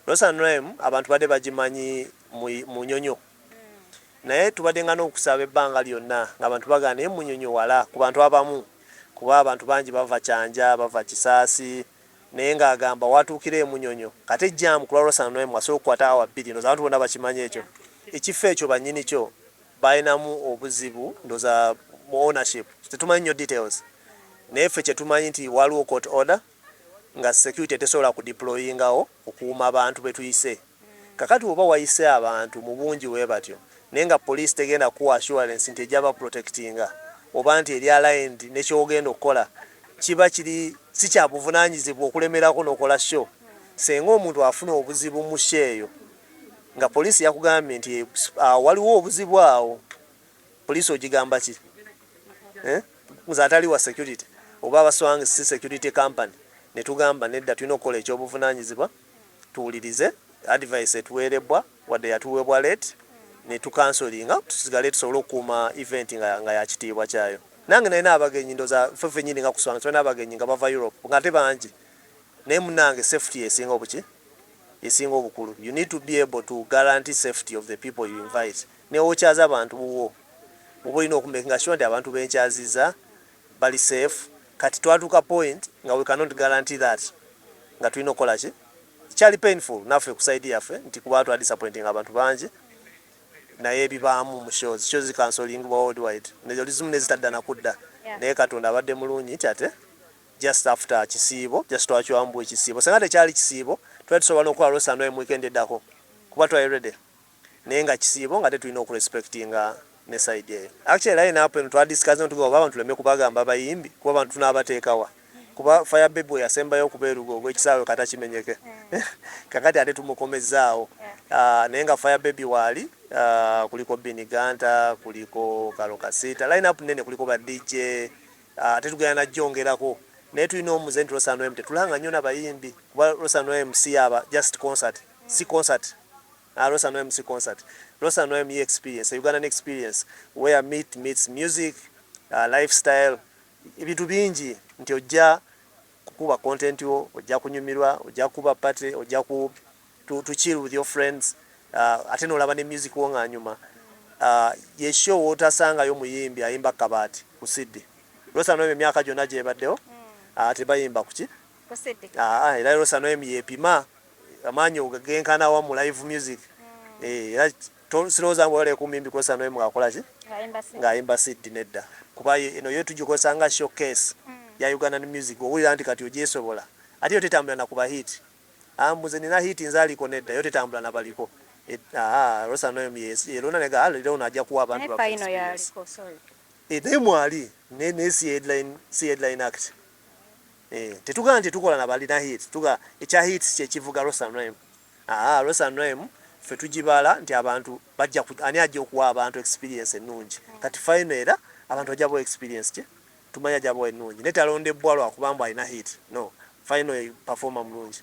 Rosa Noem abantu bade bagimanyi mu Nyonyo naye tubadde nga n'okusaba ebbanga lyonna ng'abantu bagana naye mu Nyonyo wala ku bantu abamu kuba abantu bangi bava Kyanja bava Kisaasi naye ng'agamba watuukire mu Nyonyo kate ejjaamu ku lwa Rosa Noem wasobola okukwata awa bbiri ndooza abantu bonna bakimanyi ekyo ekifo ekyo bannyini kyo balinamu obuzibu ndooza mu ownership tetumanyi nnyo details naye ffe kyetumanyi nti waliwo court order nga security tesobola kudeployingawo okuuma abantu betuyise kakati oba wayise abantu mu bungi bwe batyo naye nga police tegenda kuwa assurance nti ejja baprotectinga oba nti eri aligned nekyogenda okukola kiba kiri si kya buvunaanyizibwa okulemerako n'okola show senga omuntu afuna obuzibu mu show eyo nga police yakugambye nti waliwo obuzibu awo police ogigamba ki nze atali wa security oba abaswange si security company netugamba nedda tulina okukola ekyobuvunaanyizibwa tuwulirize advice etuweerebbwa wadde yatuweebwa late netukansolinga tusigale tusobole okukuuma event nga yakitiibwa kyayo nange nalina abagenyi ndooza ffeffe nyini nga kuswanga tulina abagenyi nga bava Europe nga ate bangi naye munange safety esinga obuki esinga obukulu you need to be able to guarantee safety of the people you invite ne okyaza abantu buwo oba olina okumakinga sure nti abantu benkyaziza bali safe kati twatuuka point nga we cannot guarantee that nga tulina okukola ki kyali painful naffe ku side yaffe nti kuba twadisappointing abantu bangi naye ebibaamu mu shows cancelling worldwide nezo lizimu nezitadda nakudda naye Katonda abadde mulungi nti ate just after kisiibo just twakiwambu ekisiibo senga tekyali kisiibo twali tusobola n'okukola Rosa Noem weekend eddako kuba twali ready naye nga kisiibo nga tetulina okurespectinga ne side eyo actually line up eno twadiscuss ntugoba abantu tuleme kubagamba abayimbi kuba abantu tunaabateekawa kuba Fire Baby we yasembayo okubeerugo ogw'ekisaawe kata kimenyeke kakati ate tumukomezaawo naye nga Fire Baby waali kuliko Biniganta kuliko Kalo Kasita line up nene kuliko ba DJ ate tugenda najjongerako naye tulina omuze nti Rosa Noem tetulanga nnyo n'abayimbi kuba Rosa Noem si yaba just concert si concert Rosa Noem si concert Rosa Noem experience a Ugandan experience where meets music lifestyle ebintu bingi nti ojja kukuba content yo ojja kunyumirwa ojja kuba party ojja ku to chill with your friends ate n'olaba ne music wo ng'anyuma ye show otasangayo muyimbi ayimba Kabati ku Sydney Rosa Noem emyaka gyonna gyebaddewo tebayimba kuki era Rosa Noem yeepima amaanyi ogenkana wa mu live music era sirowooza mbu wale kumimbi ku Rosa Noem ng'akola ki ng'ayimba Sydney nedda kuba eno yo tugikozesa nga showcase ya Ugandan music owulira nti kati ogyesobola ate yo tetambula na kuba hit ambuze nina hit nzaaliko nedda yo tetambula na baliko Rosa Noem yerona nega lero najja kuwa abantu ba final yaliko sorry naye mwali ne si headline act tetugana nti tukola na balina hit tuga ekya hit kyekivuga Rosa Noem Rosa Noem ffe tugibala nti abantu bajja ani ajja okuwa abantu experience ennungi kati final era abantu bajja experience kye tumanya jabo ennungi netalondebwa lwa kubamba alina hit no final performer mulungi